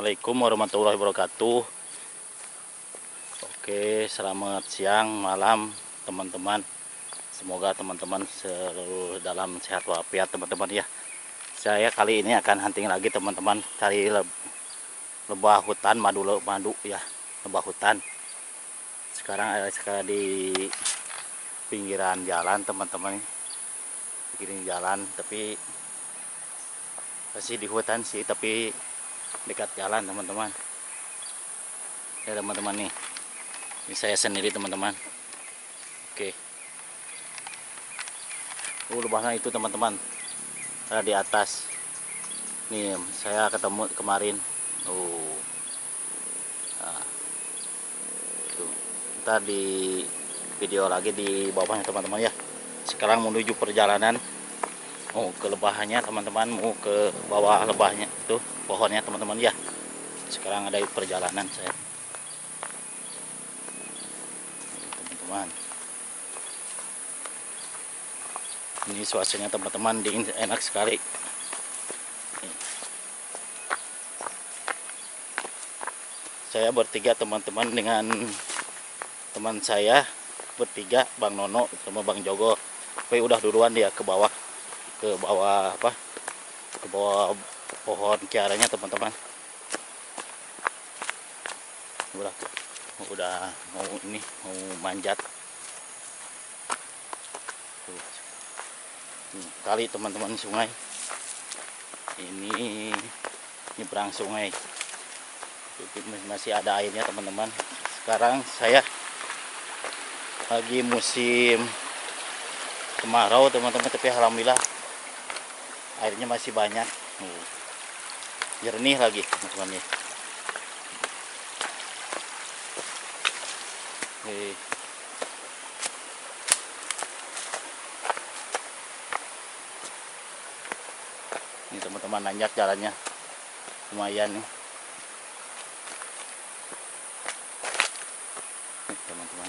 Assalamualaikum warahmatullahi wabarakatuh. Oke, selamat siang, malam teman-teman. Semoga teman-teman selalu dalam sehat walafiat teman-teman ya. Saya kali ini akan hunting lagi teman-teman, cari lebah hutan, madu ya, lebah hutan. Sekarang di pinggiran jalan teman-teman, pinggiran jalan, tapi masih di hutan sih, tapi dekat jalan teman-teman. Ya teman-teman nih, ini saya sendiri teman-teman. Oke, lebahnya itu teman-teman ada di atas. Nih saya ketemu kemarin. Nah, tuh. Ntar di video lagi di bawahnya teman-teman ya. Sekarang menuju perjalanan mau ke lebahnya teman-teman, mau ke bawah lebahnya tuh pohonnya teman-teman ya. Sekarang ada perjalanan saya teman-teman. Ini suasananya teman-teman dingin, enak sekali. Saya bertiga teman-teman dengan teman saya bertiga, Bang Nono sama Bang Jogo. Tapi udah duluan dia ke bawah apa, ke bawah pohon kiaranya teman-teman. Udah mau manjat tuh. Kali teman-teman, sungai ini nyebrang sungai, masih ada airnya teman-teman. Sekarang saya lagi musim kemarau teman-teman, tapi alhamdulillah airnya masih banyak, jernih lagi teman-teman ya. Ini teman-teman, nanjak jalannya lumayan nih. Teman-teman,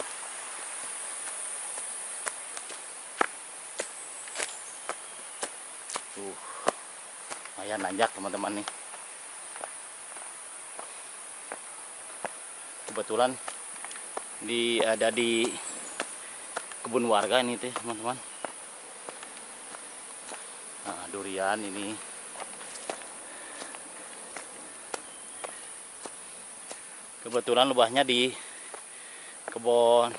tuh lumayan nanjak teman-teman nih. Kebetulan ada di kebun warga ini tuh teman-teman. Nah, durian ini kebetulan lebahnya di kebun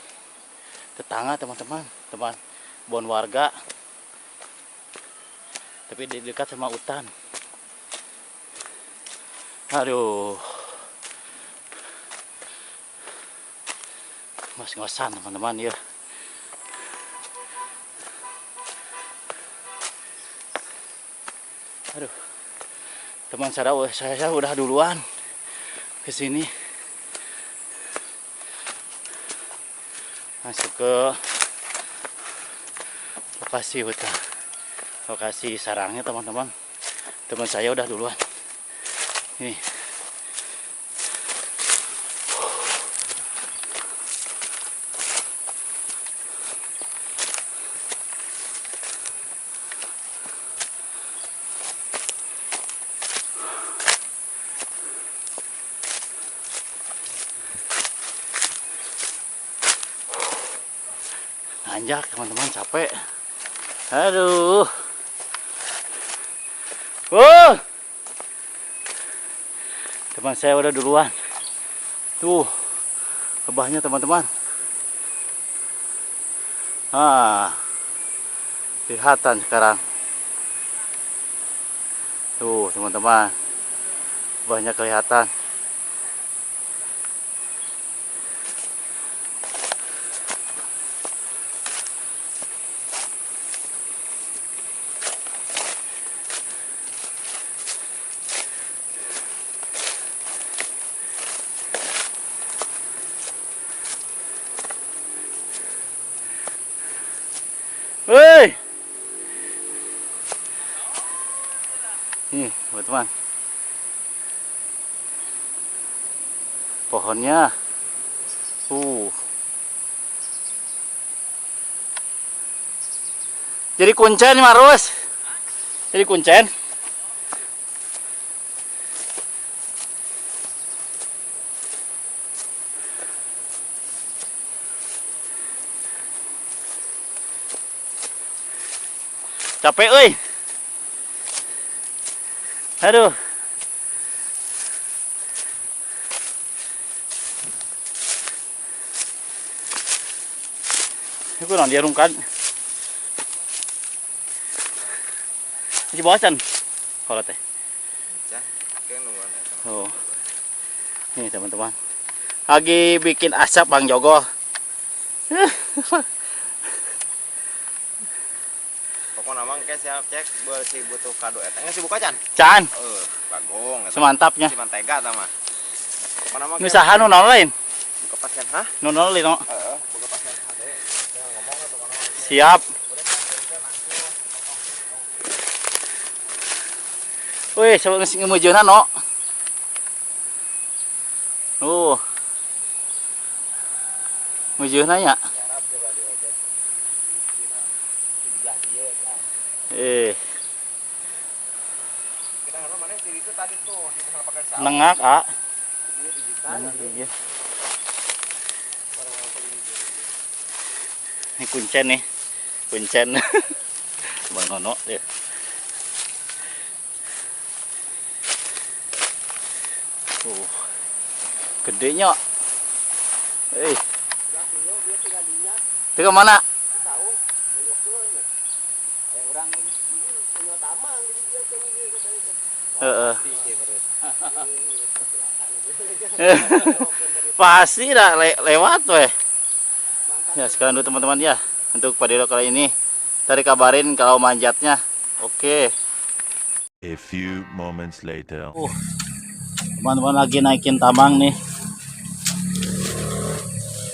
tetangga teman-teman, kebun warga, tapi di dekat sama hutan. Aduh, ngos-ngosan teman-teman ya. Aduh, teman saya udah duluan ke sini, masuk ke lokasi hutan, lokasi sarangnya teman-teman. Teman saya udah duluan ini. Nanjak teman-teman, capek. Aduh, teman saya udah duluan. Tuh lebahnya teman-teman. Kelihatan sekarang. Tuh teman-teman, lebahnya kelihatan. Hei, nih teman-teman, pohonnya, jadi kuncen Marus, jadi kuncen. Capek euy. Aduh. Iku non dia rungkan. Masih bosan. Kalau teh. Oh. Ini teman-teman. Lagi bikin asap Bang Jogo. Pokoknya mang ke siap cek bersih butuh kado eta nya sibuk acan. Can. Bagong. Semantapnya. Si mantega ta mah. Pokona mang Nusaha nu lain. buka pasien hah? Nu lain no. Buka pasien hade. Saya ngomong atuh kana. Siap. Wih, coba ngemujunan no. Mujunan ya. Kita harus mana sih itu tadi tuh di sana pakai sal. Nengak, ah. Nengak iya. Ini kuncen nih. Kuncen. Bang Nono deh. Gedenya. Itu ke mana? Pasti dah lewat weh. Ya sekarang dulu teman-teman ya. Untuk video kali ini tadi kabarin kalau manjatnya. Oke. A few moments later. Teman-teman lagi naikin tamang nih.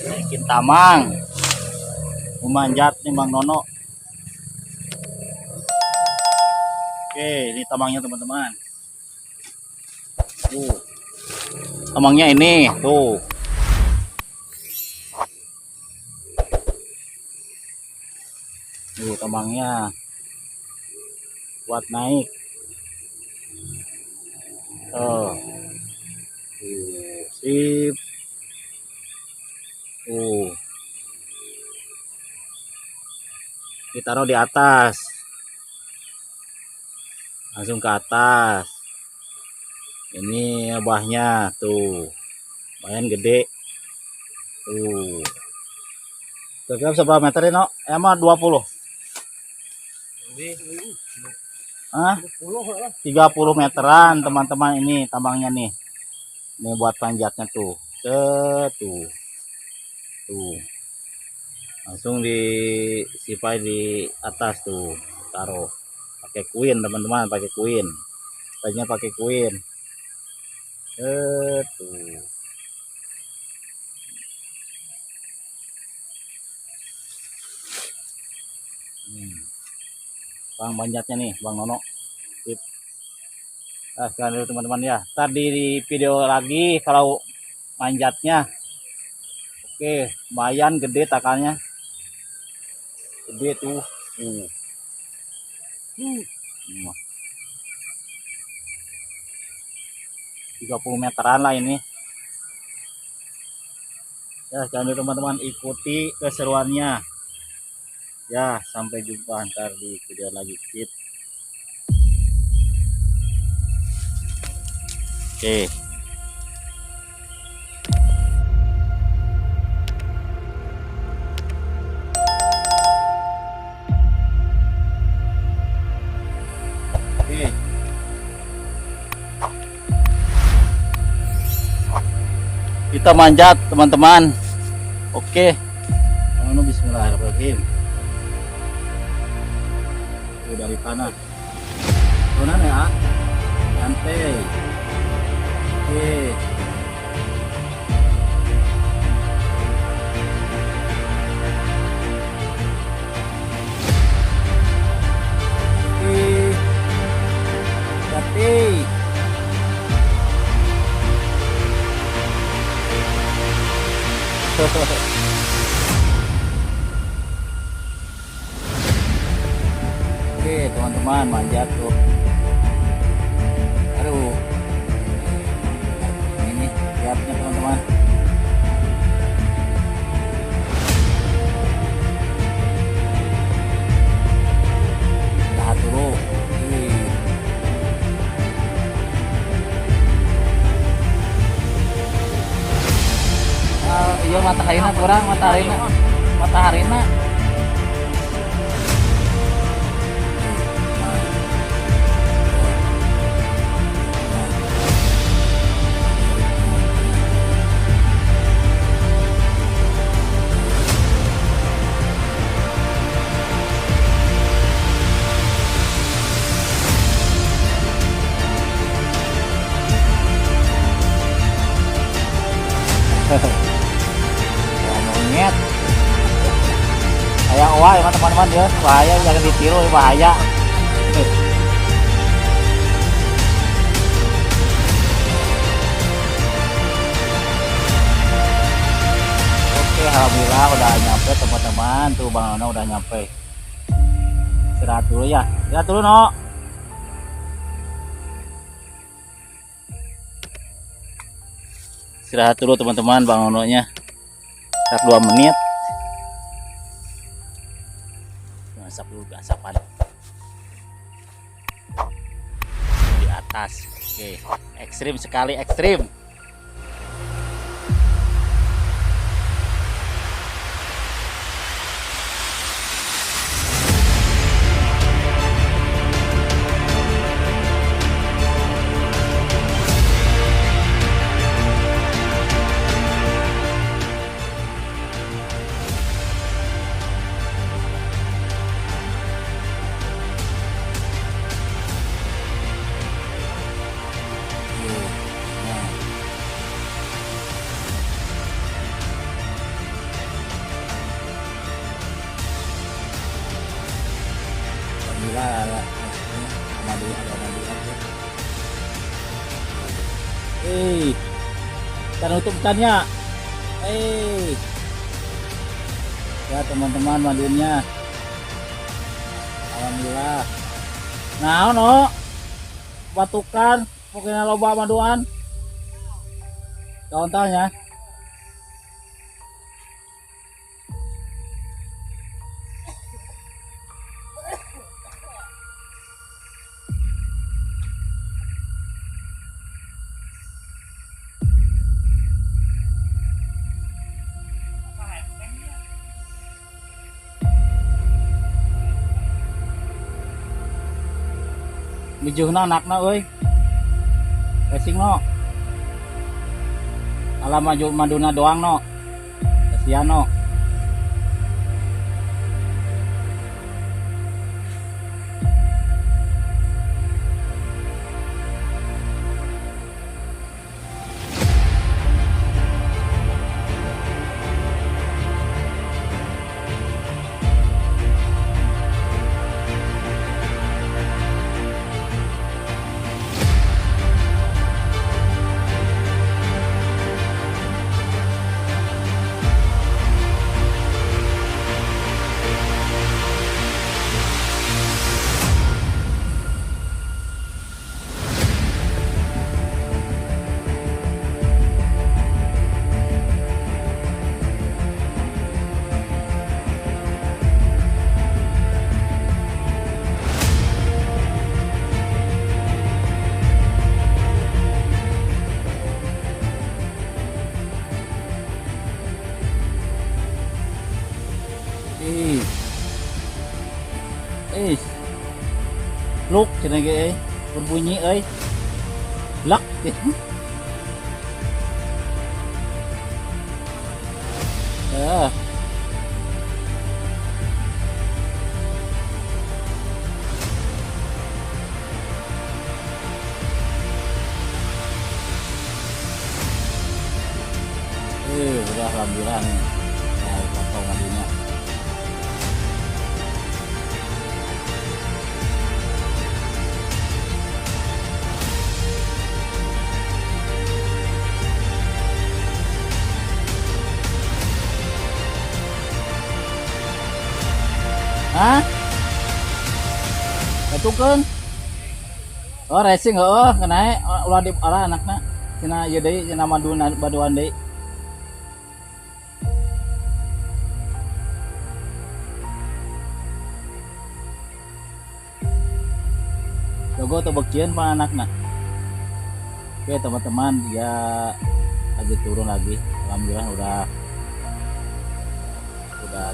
Naikin tamang. Memanjat nih Bang Nono. Oke, ini tamangnya teman-teman. Tamangnya ini, tuh. Tamangnya buat naik. Sip. Ditaruh di atas. Langsung ke atas. Ini abahnya tuh. Lumayan gede. Tuh. Kira-kira berapa meter ini, no? Emang 20. Hah? 30 meteran teman-teman ini tambangnya nih. Ini buat panjatnya tuh. Tuh. Langsung disipai di atas tuh. Taruh. Pakai kuin teman-teman, pakai kuin. Tadinya pakai kuin. Tuh. Bang panjatnya nih Bang Nono. Sip. Nah, sekarang dulu teman-teman ya. Tadi di video lagi kalau manjatnya. Oke, lumayan gede takalnya. Gede tuh. 30 meteran lah ini. Ya, jangan lupa teman-teman ikuti keseruannya. Ya, sampai jumpa ntar di video lagi. Sip. Oke. Kita manjat teman-teman. Oke. Bismillahirrahmanirrahim. Dari tanah. Tunan ya. Santai. Oke. Oke teman-teman, manjat tuh. Aduh, ini lihatnya teman-teman. dulu. Wih. Iya mataharina kurang mataharina. Monyet kayak wah ya teman-teman ya, bahaya, jangan ditiru, bahaya. Oke, alhamdulillah udah nyampe teman-teman, tuh Bang Nono udah nyampe. Istirahat dulu ya, istirahat dulu no. Istirahat dulu teman-teman, Bang Nono nya sekitar 2 menit. Asap dulu, asapan di atas. Oke, ekstrim sekali, ekstrim. Alhamdulillah ada madu aja. Kita nutup ikannya. Ya teman-teman, madunya. Alhamdulillah. Nah, no. Batukan, pokoknya loba maduan. Contohnya. Mijuhna anakna euy. Racing no. Ala maju maduna doang no. Kasihan no. Luk cenah ge berbunyi euy. Lak. Ya. Udah alhamdulillah nih. Nah, potong madunya. Hah? Ketukeun. Oh, racing heuh, kena ulah di arah anakna. Cenah ieu deui, cenah maduan deui. Jogo atau bagian pak anaknya. Oke teman-teman, dia lagi turun lagi. Alhamdulillah udah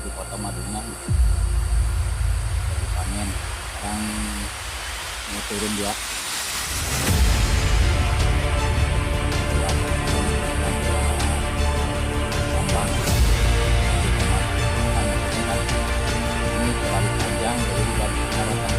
dipotong madunya, lagi panen. Sekarang mau turun dia. Ini terlalu panjang, jadi tidak diarahkan.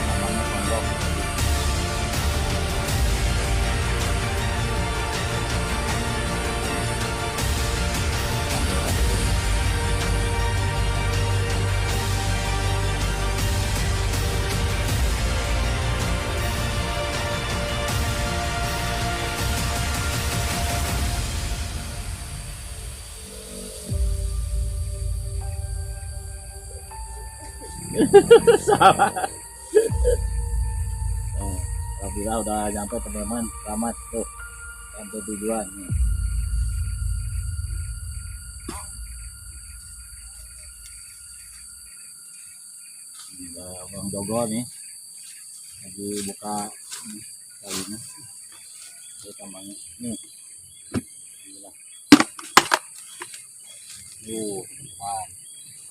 Namanya pondok. Salah. Oh, alhamdulillah udah nyampe teman-teman, selamat tuh sampai tujuan nih. Udah Bang Jogo nih lagi buka ini, kayunya, ini tambahnya nih. Alhamdulillah. Teman.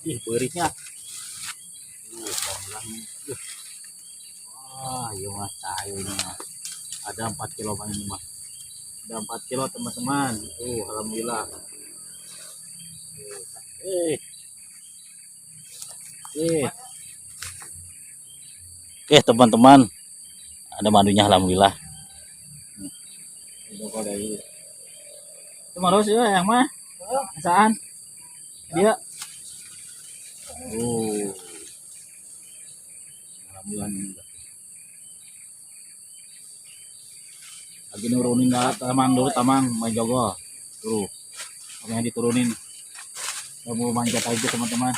Ih, berisnya. Alhamdulillah nih. Wah, iya mas, cair ini mas. Ada 4 kilo bang ini mas. Ada 4 kilo teman-teman. Alhamdulillah. Eh, Oke teman-teman, ada madunya alhamdulillah. Itu kok dari itu marus ya yang mah? Saan? Dia. Alhamdulillah nih. Lagi nurunin tamang dulu, tamang main jogo. Tuh. Makanya diturunin. Kita mau manjat aja teman-teman.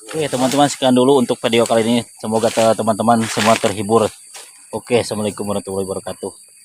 Oke teman-teman, sekian dulu untuk video kali ini. Semoga teman-teman semua terhibur. Oke, assalamualaikum warahmatullahi wabarakatuh.